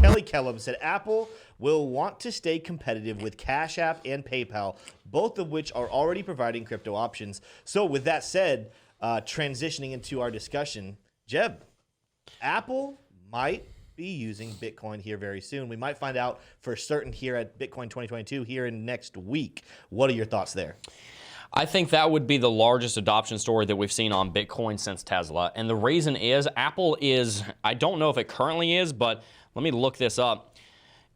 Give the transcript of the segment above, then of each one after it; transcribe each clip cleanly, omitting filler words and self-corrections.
Kelly Kellum said Apple will want to stay competitive with Cash App and PayPal, both of which are already providing crypto options. So with that said, transitioning into our discussion, Jeb, Apple might be using Bitcoin here very soon. We might find out for certain here at Bitcoin 2022 here in next week. What are your thoughts there? I think that would be the largest adoption story that we've seen on Bitcoin since Tesla. And the reason is Apple is, I don't know if it currently is, but let me look this up,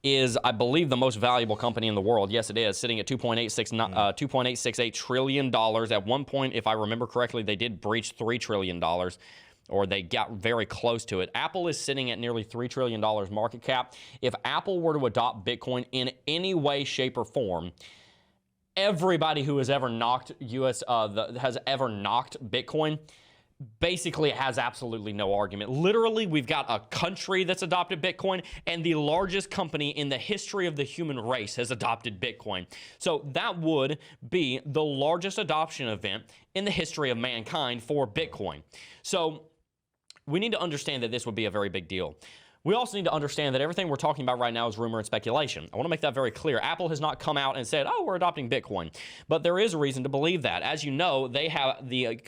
is I believe the most valuable company in the world. Yes, it is, sitting at $2.868 trillion. At one point, if I remember correctly, they did breach $3 trillion. Or they got very close to it. Apple is sitting at nearly $3 trillion market cap. If Apple were to adopt Bitcoin in any way, shape, or form, everybody who has ever knocked Bitcoin basically has absolutely no argument. Literally, we've got a country that's adopted Bitcoin, and the largest company in the history of the human race has adopted Bitcoin. So that would be the largest adoption event in the history of mankind for Bitcoin. So we need to understand that this would be a very big deal. We also need to understand that everything we're talking about right now is rumor and speculation. I want to make that very clear. Apple has not come out and said, oh, we're adopting Bitcoin. But there is a reason to believe that. As you know, they have the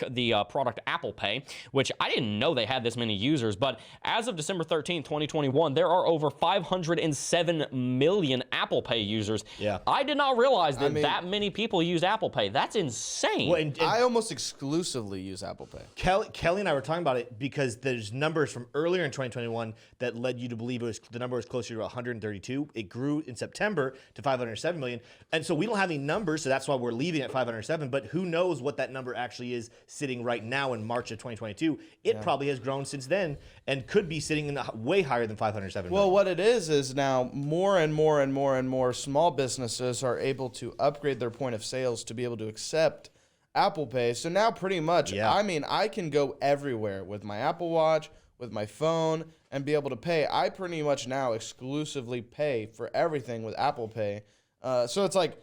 product Apple Pay, which I didn't know they had this many users. But as of December 13, 2021, there are over 507 million Apple Pay users. Yeah. I did not realize that that many people use Apple Pay. That's insane. Well, and I almost exclusively use Apple Pay. Kelly and I were talking about it because there's numbers from earlier in 2021 that led you to believe the number was closer to 132. It grew in September to 507 million. And so we don't have any numbers, so that's why we're leaving at 507. But who knows what that number actually is sitting right now in March of 2022. It probably has grown since then and could be sitting in way higher than 507 million. Well, what it is now more and more and more and more small businesses are able to upgrade their point of sales to be able to accept Apple Pay. So now pretty much, I mean, I can go everywhere with my Apple Watch, with my phone, and be able to pay. I pretty much now exclusively pay for everything with Apple Pay. So it's like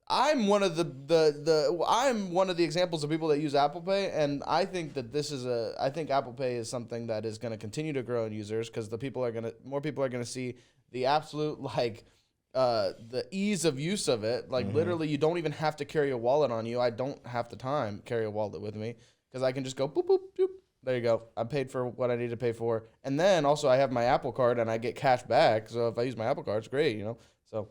I'm one of I'm one of the examples of people that use Apple Pay, and I think that I think Apple Pay is something that is going to continue to grow in users because more people are going to see the absolute the ease of use of it. Like literally, you don't even have to carry a wallet on you. I don't have the time carry a wallet with me because I can just go boop boop boop. There you go. I paid for what I need to pay for. And then also I have my Apple Card and I get cash back. So if I use my Apple Card, it's great, you know? So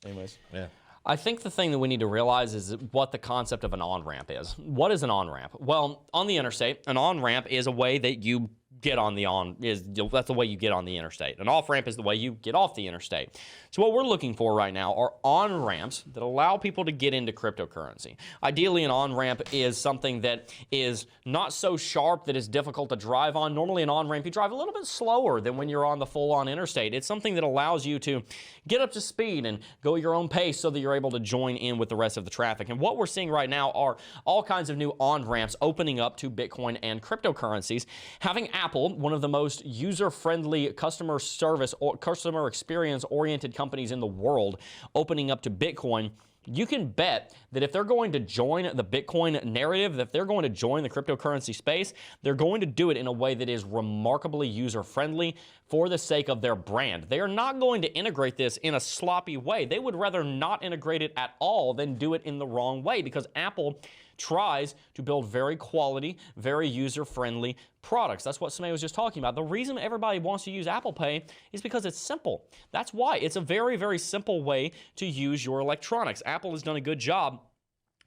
anyways. Yeah. I think the thing that we need to realize is what the concept of an on-ramp is. What is an on-ramp? Well, on the interstate, an on-ramp is a way that you get on that's the way you get on the interstate. An off-ramp is the way you get off the interstate. So what we're looking for right now are on-ramps that allow people to get into cryptocurrency. Ideally, an on-ramp is something that is not so sharp that it's difficult to drive on. Normally, an on-ramp, you drive a little bit slower than when you're on the full-on interstate. It's something that allows you to get up to speed and go your own pace so that you're able to join in with the rest of the traffic. And what we're seeing right now are all kinds of new on-ramps opening up to Bitcoin and cryptocurrencies. Having Apple, one of the most user-friendly customer service or customer experience-oriented companies in the world, opening up to Bitcoin, you can bet that if they're going to join the Bitcoin narrative, if they're going to join the cryptocurrency space, they're going to do it in a way that is remarkably user-friendly for the sake of their brand. They are not going to integrate this in a sloppy way. They would rather not integrate it at all than do it in the wrong way, because Apple tries to build very quality, very user-friendly products. That's what Samay was just talking about. The reason everybody wants to use Apple Pay is because it's simple. That's why. It's a very, very simple way to use your electronics. Apple has done a good job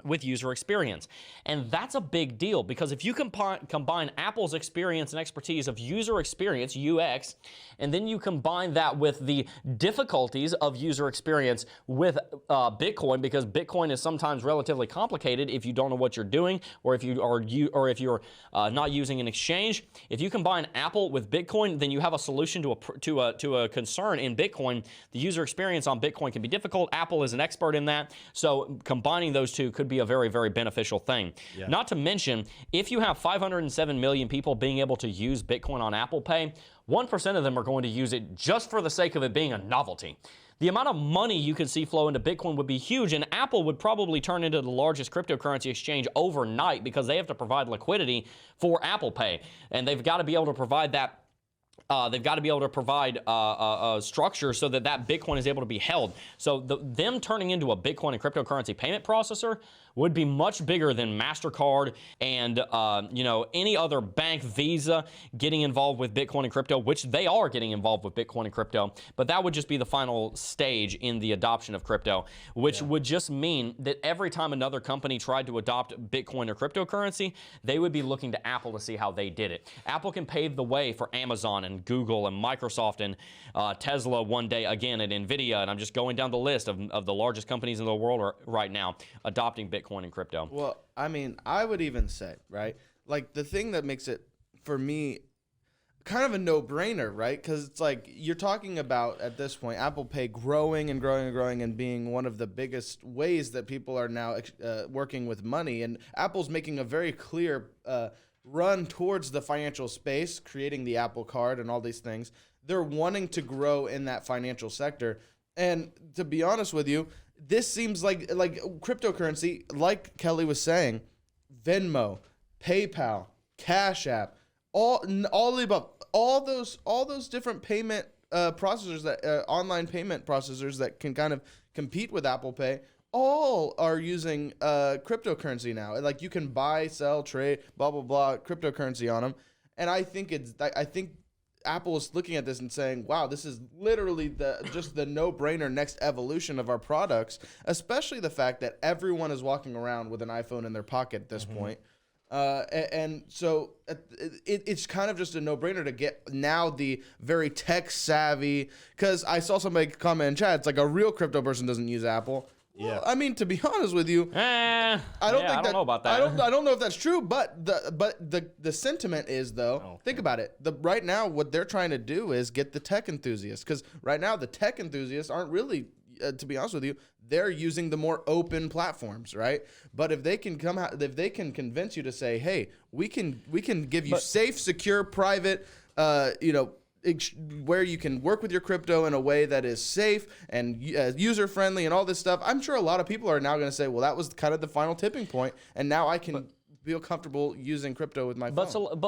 with user experience. And that's a big deal, because if you combine Apple's experience and expertise of user experience, UX, and then you combine that with the difficulties of user experience with Bitcoin, because Bitcoin is sometimes relatively complicated if you don't know what you're doing, or if you're not using an exchange. If you combine Apple with Bitcoin, then you have a solution to a concern in Bitcoin. The user experience on Bitcoin can be difficult. Apple is an expert in that. So combining those two could be a very, very beneficial thing. Yeah. Not to mention, if you have 507 million people being able to use Bitcoin on Apple Pay, 1% of them are going to use it just for the sake of it being a novelty. The amount of money you could see flow into Bitcoin would be huge, and Apple would probably turn into the largest cryptocurrency exchange overnight, because they have to provide liquidity for Apple Pay, and they've got to be able to provide that They've got to be able to provide a structure so that Bitcoin is able to be held. So them turning into a Bitcoin and cryptocurrency payment processor would be much bigger than MasterCard and any other bank, Visa, getting involved with Bitcoin and crypto, which they are getting involved with Bitcoin and crypto. But that would just be the final stage in the adoption of crypto, which would just mean that every time another company tried to adopt Bitcoin or cryptocurrency, they would be looking to Apple to see how they did it. Apple can pave the way for Amazon and Google and Microsoft and Tesla one day again, and Nvidia, and I'm just going down the list of the largest companies in the world right now adopting Bitcoin and crypto. Well, I mean, I would even say, right, like the thing that makes it for me kind of a no-brainer, right? Because it's like you're talking about at this point Apple Pay growing and growing and growing and being one of the biggest ways that people are now working with money, and Apple's making a very clear run towards the financial space, creating the Apple Card and all these things. They're wanting to grow in that financial sector. And to be honest with you, this seems like cryptocurrency, like Kelly was saying, Venmo, PayPal, Cash App, all the above, all those different payment processors that online payment processors that can kind of compete with Apple Pay, all are using cryptocurrency now. Like you can buy, sell, trade, blah blah blah, cryptocurrency on them. And I think Apple is looking at this and saying, wow, this is literally just the no-brainer next evolution of our products, especially the fact that everyone is walking around with an iPhone in their pocket at this point. And so it's kind of just a no-brainer to get now the very tech-savvy, because I saw somebody comment in chat, it's like a real crypto person doesn't use Apple. Yeah. Well, I mean, to be honest with you, I don't know about that. I don't know if that's true, but the sentiment is though. Think about it. Right now, what they're trying to do is get the tech enthusiasts, because right now the tech enthusiasts aren't really, to be honest with you, they're using the more open platforms, right? But if they can convince you to say, hey, we can give you safe, secure, private, where you can work with your crypto in a way that is safe and user-friendly and all this stuff, I'm sure a lot of people are now going to say, well, that was kind of the final tipping point, and now I can feel comfortable using crypto with my phone.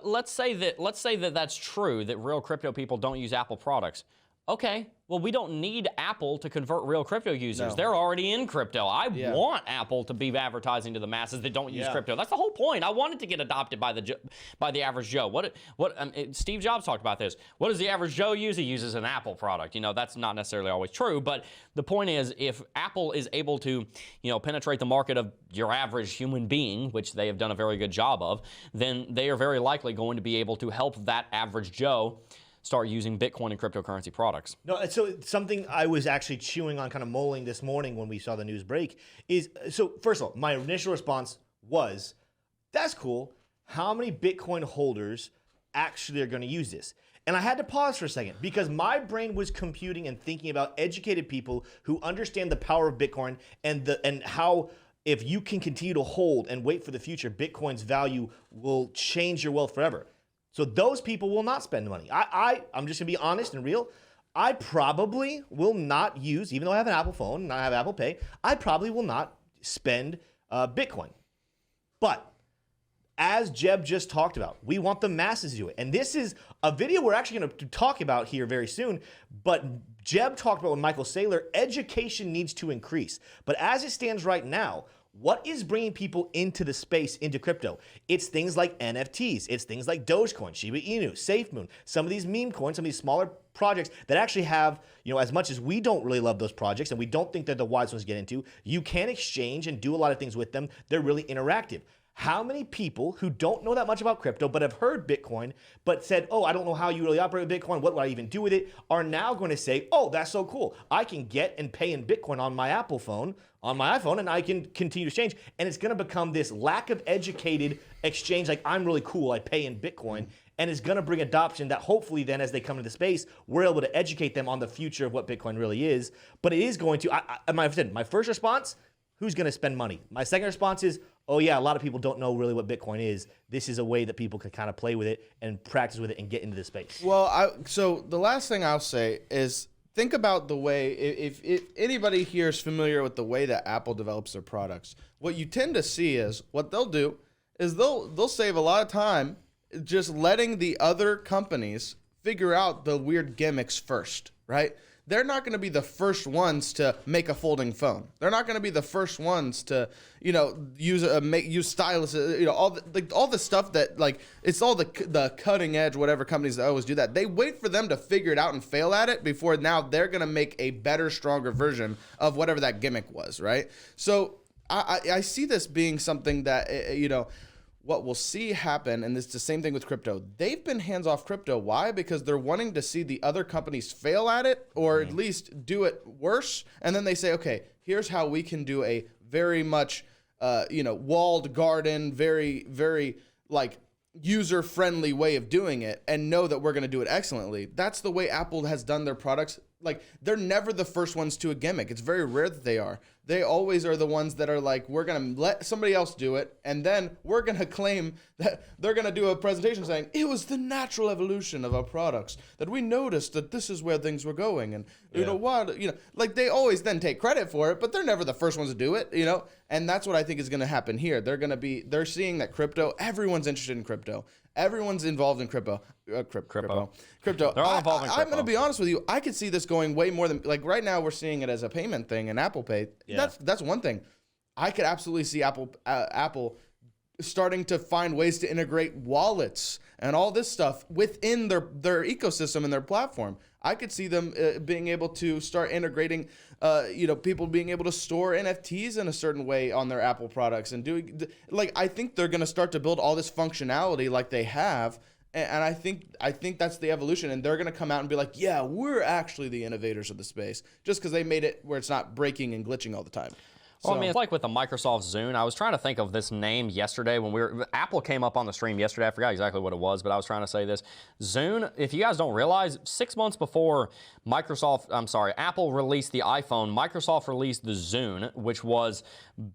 Let's say that that's true, that real crypto people don't use Apple products. Okay, well, we don't need Apple to convert real crypto users. No. They're already in crypto. I want Apple to be advertising to the masses that don't use crypto. That's the whole point. I want it to get adopted by the average Joe. Steve Jobs talked about this. What does the average Joe use? He uses an Apple product. That's not necessarily always true, but the point is, if Apple is able to, penetrate the market of your average human being, which they have done a very good job of, then they are very likely going to be able to help that average Joe start using Bitcoin and cryptocurrency products. No, so something I was actually chewing on, kind of mulling this morning when we saw the news break is, so first of all, my initial response was, that's cool. How many Bitcoin holders actually are going to use this? And I had to pause for a second because my brain was computing and thinking about educated people who understand the power of Bitcoin and how if you can continue to hold and wait for the future, Bitcoin's value will change your wealth forever. So those people will not spend money. I'm just going to be honest and real. I probably will not use, even though I have an Apple phone and I have Apple Pay, I probably will not spend Bitcoin. But as Jeb just talked about, we want the masses to do it. And this is a video we're actually going to talk about here very soon. But Jeb talked about with Michael Saylor, education needs to increase. But as it stands right now, what is bringing people into the space, into crypto? It's things like NFTs. It's things like Dogecoin, Shiba Inu, SafeMoon, some of these meme coins, some of these smaller projects that actually have, as much as we don't really love those projects and we don't think they're the wise ones to get into, you can exchange and do a lot of things with them. They're really interactive. How many people who don't know that much about crypto but have heard Bitcoin but said, oh, I don't know how you really operate with Bitcoin, what would I even do with it, are now going to say, oh, that's so cool. I can get and pay in Bitcoin on my Apple phone, on my iPhone, and I can continue to exchange. And it's going to become this lack of educated exchange, like I'm really cool, I pay in Bitcoin, and it's going to bring adoption that hopefully then as they come to the space, we're able to educate them on the future of what Bitcoin really is. But it is going to, my first response, who's going to spend money? My second response is, oh yeah, a lot of people don't know really what Bitcoin is. This is a way that people can kind of play with it and practice with it and get into the space. Well, so the last thing I'll say is think about the way, if anybody here is familiar with the way that Apple develops their products, what you tend to see is what they'll do is they'll save a lot of time just letting the other companies figure out the weird gimmicks first, right? They're not going to be the first ones to make a folding phone. They're not going to be the first ones to, use stylus, all the stuff that, like, it's all the cutting edge, whatever companies that always do that. They wait for them to figure it out and fail at it before now they're going to make a better, stronger version of whatever that gimmick was, right? So I see this being something that, what we'll see happen, and it's the same thing with crypto. They've been hands off crypto. Why? Because they're wanting to see the other companies fail at it, or at least do it worse. And then they say, okay, here's how we can do a very much, walled garden, very, very like user-friendly way of doing it, and know that we're going to do it excellently. That's the way Apple has done their products. Like, they're never the first ones to a gimmick. It's very rare that they are. They always are the ones that are like, we're going to let somebody else do it, and then we're going to claim that they're going to do a presentation saying, it was the natural evolution of our products, that we noticed that this is where things were going, and like they always then take credit for it, but they're never the first ones to do it, and that's what I think is going to happen here. They're seeing that crypto, everyone's interested in crypto. Everyone's involved in crypto. Crypto. They're all involved in crypto. I'm going to be honest with you. I could see this going way more than, like, right now we're seeing it as a payment thing in Apple Pay. Yeah. That's one thing. I could absolutely see Apple starting to find ways to integrate wallets and all this stuff within their ecosystem and their platform. I could see them being able to start integrating, people being able to store NFTs in a certain way on their Apple products and doing, like, I think they're going to start to build all this functionality like they have. And I think that's the evolution, and they're going to come out and be like, yeah, we're actually the innovators of the space, just because they made it where it's not breaking and glitching all the time. Well, I mean, it's like with the Microsoft Zune. I was trying to think of this name yesterday when Apple came up on the stream yesterday. I forgot exactly what it was, but I was trying to say this. Zune, if you guys don't realize, 6 months before Apple released the iPhone, Microsoft released the Zune, which was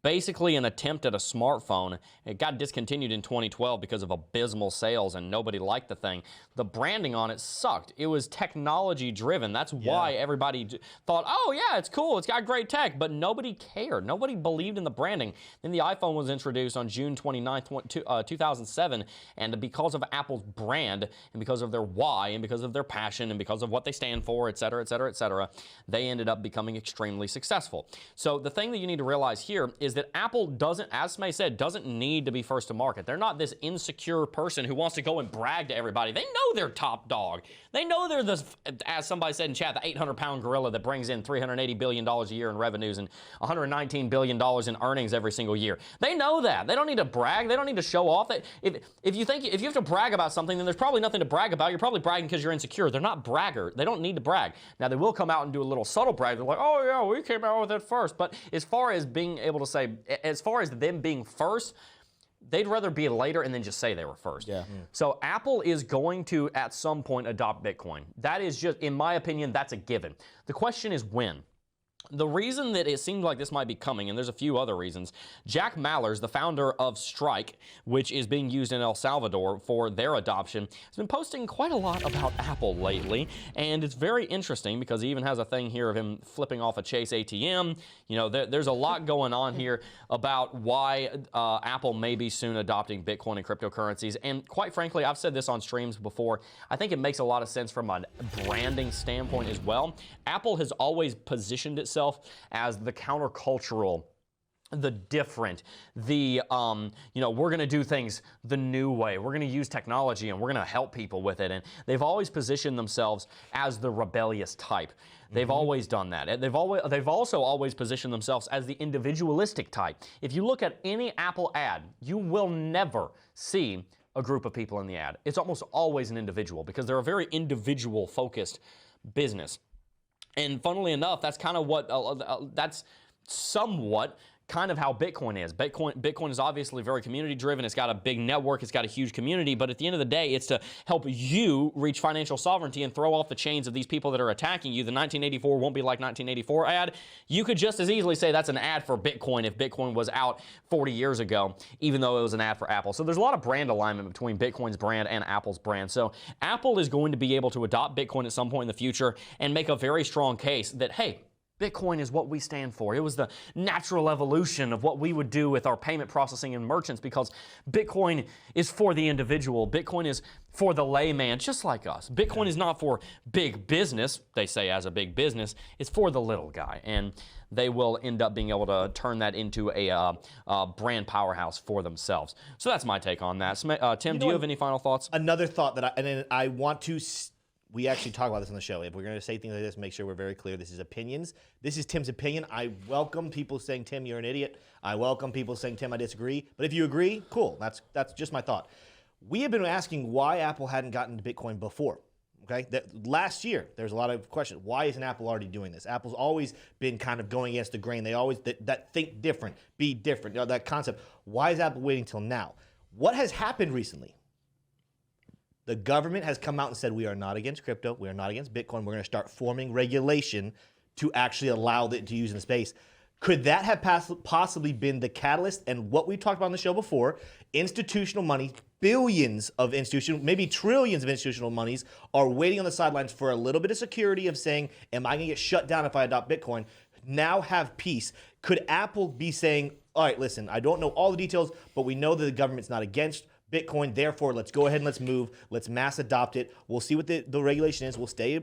basically an attempt at a smartphone. It got discontinued in 2012 because of abysmal sales, and nobody liked the thing. The branding on it sucked. It was technology driven. That's why everybody thought, oh yeah, it's cool, it's got great tech, but nobody cared. Nobody believed in the branding. Then the iPhone was introduced on June 29th, 2007, and because of Apple's brand, and because of their why, and because of their passion, and because of what they stand for, et cetera, et cetera, et cetera, they ended up becoming extremely successful. So the thing that you need to realize here is that Apple doesn't, as Smay said, doesn't need to be first to market. They're not this insecure person who wants to go and brag to everybody. They know they're top dog. They know they're this, as somebody said in chat, the 800-pound gorilla that brings in $380 billion a year in revenues and $119 billion in earnings every single year. They know that. They don't need to brag. They don't need to show off. If you have to brag about something, then there's probably nothing to brag about. You're probably bragging because you're insecure. They're not bragger. They don't need to brag. Now, they will come out and do a little subtle brag. They're like, oh, yeah, we came out with it first. But as far as being able to say, as far as them being first, they'd rather be later and then just say they were first. Yeah. So Apple is going to, at some point, adopt Bitcoin. That is just, in my opinion, that's a given. The question is when. The reason that it seemed like this might be coming, and there's a few other reasons, Jack Mallers, the founder of Strike, which is being used in El Salvador for their adoption, has been posting quite a lot about Apple lately, and it's very interesting because he even has a thing here of him flipping off a Chase ATM. You know, there's a lot going on here about why Apple may be soon adopting Bitcoin and cryptocurrencies, and quite frankly, I've said this on streams before, I think it makes a lot of sense from a branding standpoint as well. Apple has always positioned itself as the countercultural, the different, the, we're going to do things the new way. We're going to use technology and we're going to help people with it. And they've always positioned themselves as the rebellious type. They've always done that. They've also always positioned themselves as the individualistic type. If you look at any Apple ad, you will never see a group of people in the ad. It's almost always an individual because they're a very individual-focused business. And funnily enough, that's kind of what, that's somewhat kind of how Bitcoin is. Bitcoin is obviously very community driven. It's got a big network. It's got a huge community. But at the end of the day, it's to help you reach financial sovereignty and throw off the chains of these people that are attacking you. The 1984 won't be like 1984 ad. You could just as easily say that's an ad for Bitcoin if Bitcoin was out 40 years ago, even though it was an ad for Apple. So there's a lot of brand alignment between Bitcoin's brand and Apple's brand. So Apple is going to be able to adopt Bitcoin at some point in the future and make a very strong case that, hey, Bitcoin is what we stand for. It was the natural evolution of what we would do with our payment processing and merchants, because Bitcoin is for the individual. Bitcoin is for the layman, just like us. Bitcoin is not for big business, they say, as a big business. It's for the little guy. And they will end up being able to turn that into a brand powerhouse for themselves. So that's my take on that. Tim, do you have any final thoughts? Another thought that I want to... We actually talk about this on the show. If we're going to say things like this, make sure we're very clear. This is opinions. This is Tim's opinion. I welcome people saying, Tim, you're an idiot. I welcome people saying, Tim, I disagree. But if you agree, cool. That's just my thought. We have been asking why Apple hadn't gotten to Bitcoin before. Okay, last year, there's a lot of questions. Why isn't Apple already doing this? Apple's always been kind of going against the grain. They always that think different, be different. You know, that concept. Why is Apple waiting till now? What has happened recently? The government has come out and said, we are not against crypto. We are not against Bitcoin. We're going to start forming regulation to actually allow it to use in the space. Could that have possibly been the catalyst? And what we talked about on the show before, institutional money, billions of institutional, maybe trillions of institutional monies are waiting on the sidelines for a little bit of security of saying, am I going to get shut down if I adopt Bitcoin? Now have peace. Could Apple be saying, all right, listen, I don't know all the details, but we know that the government's not against Bitcoin, therefore, let's go ahead and let's move. Let's mass adopt it. We'll see what the regulation is. We'll stay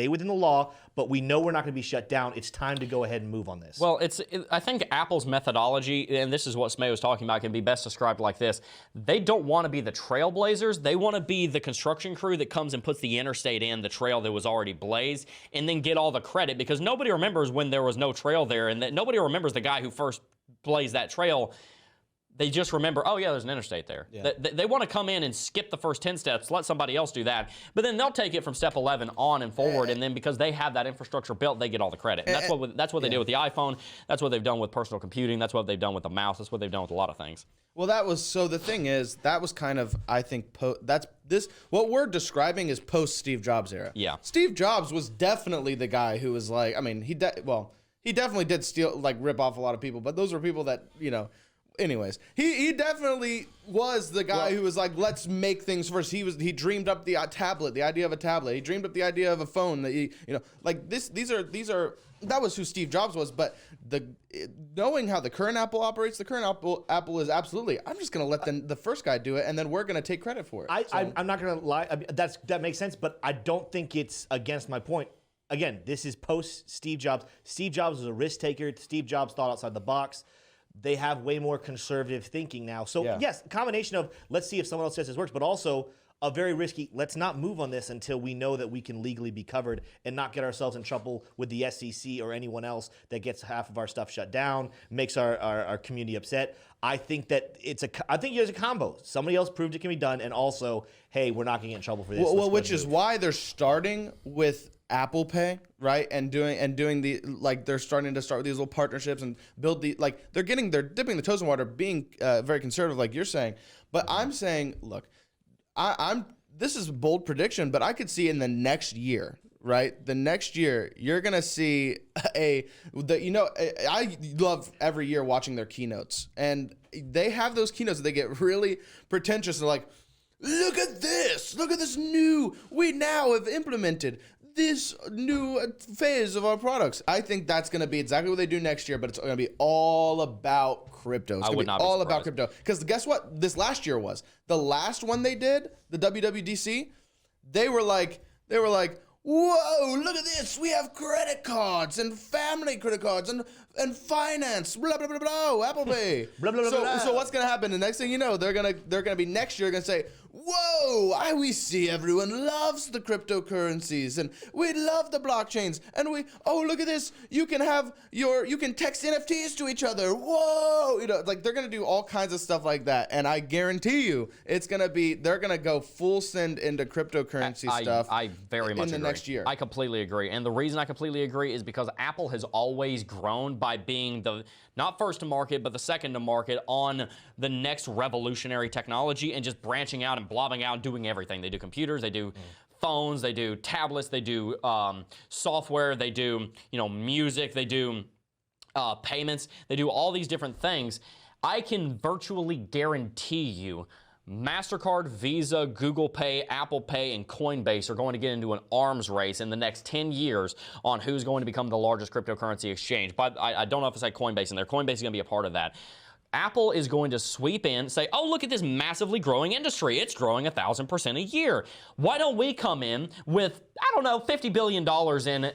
within the law, but we know we're not going to be shut down. It's time to go ahead and move on this. Well, I think Apple's methodology, and this is what Smay was talking about, can be best described like this. They don't want to be the trailblazers. They want to be the construction crew that comes and puts the interstate in, the trail that was already blazed, and then get all the credit, because nobody remembers when there was no trail there, and that nobody remembers the guy who first blazed that trail. They just remember, oh, yeah, there's an interstate there. Yeah. They want to come in and skip the first 10 steps, let somebody else do that. But then they'll take it from step 11 on and forward, and then because they have that infrastructure built, they get all the credit. And that's what they did with the iPhone. That's what they've done with personal computing. That's what they've done with the mouse. That's what they've done with a lot of things. Well, the thing is, that was kind of, I think, what we're describing is post-Steve Jobs era. Yeah. Steve Jobs was definitely the guy who was like, I mean, he definitely did rip off a lot of people, but those were people that, anyways, he definitely was the guy who was like, let's make things first. He dreamed up the tablet, the idea of a tablet. He dreamed up the idea of a phone. That these are that was who Steve Jobs was. But knowing how the current Apple operates, the current Apple is absolutely, I'm just gonna let the first guy do it, and then we're gonna take credit for it. I'm not gonna lie. I mean, that makes sense, but I don't think it's against my point. Again, this is post Steve Jobs. Steve Jobs was a risk taker. Steve Jobs thought outside the box. They have way more conservative thinking now. So, yes, a combination of let's see if someone else says this works, but also a very risky, let's not move on this until we know that we can legally be covered and not get ourselves in trouble with the SEC or anyone else that gets half of our stuff shut down, makes our community upset. I think that it's a combo. Somebody else proved it can be done, and also, hey, we're not going to get in trouble for this. Well, which is why they're starting with Apple Pay, right? And doing they're starting with these little partnerships and build they're dipping the toes in water, being very conservative, like you're saying. But I'm saying, look, this is a bold prediction, but I could see in the next year, right? The next year, you're gonna see I love every year watching their keynotes, and they have those keynotes that they get really pretentious and like, look at this new, we now have implemented this new phase of our products. I think that's going to be exactly what they do next year, but it's going to be all about crypto. It's going to be all about crypto. Because guess what? This last year was the last one they did, the WWDC. They were like, whoa, look at this. We have credit cards and family credit cards and finance, blah, blah, blah, blah, Apple Pay. Blah, blah, blah, blah. So what's going to happen? The next thing you know, they're going to be next year going to say, whoa, we see everyone loves the cryptocurrencies and we love the blockchains and look at this. You can text NFTs to each other. Whoa. They're going to do all kinds of stuff like that. And I guarantee you they're going to go full send into cryptocurrency stuff. I very much agree. Next year. I completely agree. And the reason I completely agree is because Apple has always grown by being not first to market, but the second to market on the next revolutionary technology and just branching out and blobbing out and doing everything. They do computers, they do phones, they do tablets, they do software, they do music, they do payments, they do all these different things. I can virtually guarantee you MasterCard, Visa, Google Pay, Apple Pay, and Coinbase are going to get into an arms race in the next 10 years on who's going to become the largest cryptocurrency exchange. But I don't know if I said Coinbase in there. Coinbase is going to be a part of that. Apple is going to sweep in, say, oh, look at this massively growing industry. It's growing 1,000% a year. Why don't we come in with, I don't know, $50 billion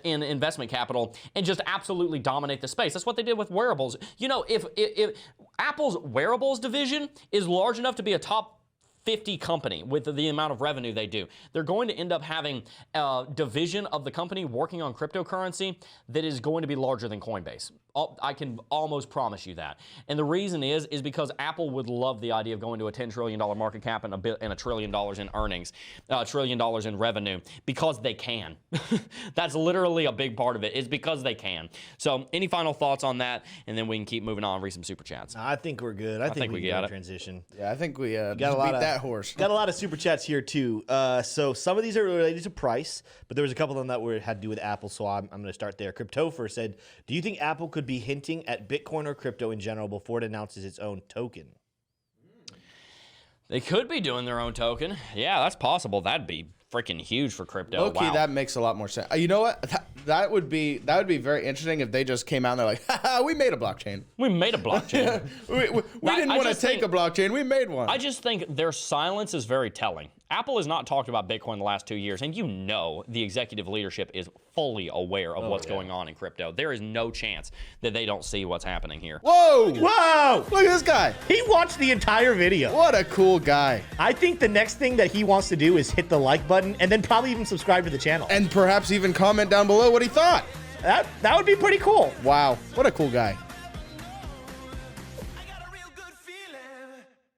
in investment capital and just absolutely dominate the space? That's what they did with wearables. You know, if Apple's wearables division is large enough to be a top 50 company with the amount of revenue they do, they're going to end up having a division of the company working on cryptocurrency that is going to be larger than Coinbase. I can almost promise you that. And the reason is because Apple would love the idea of going to a $10 trillion market cap and $1 trillion in earnings, $1 trillion in revenue, because they can. That's literally a big part of it, is because they can. So any final thoughts on that? And then we can keep moving on and read some super chats. I think we're good. I think we got it. Transition. Yeah, I think we got a lot beat of that horse. Got a lot of super chats here too. So some of these are related to price, but there was a couple of them that had to do with Apple. So I'm going to start there. Cryptopher said, "Do you think Apple could be hinting at Bitcoin or crypto in general before it announces its own token?" They could be doing their own token. Yeah, that's possible. That'd be freaking huge for crypto. Okay, wow. that makes a lot more sense. You know what? That would be very interesting if they just came out and they're like, haha, we made a blockchain. We made a blockchain. we didn't want to take a blockchain. We made one. I just think their silence is very telling. Apple has not talked about Bitcoin the last 2 years, and you know the executive leadership is fully aware of what's going on in crypto. There is no chance that they don't see what's happening here. Whoa! Whoa! Look at this guy. He watched the entire video. What a cool guy. I think the next thing that he wants to do is hit the like button and then probably even subscribe to the channel. And perhaps even comment down below what he thought. That would be pretty cool. Wow. What a cool guy.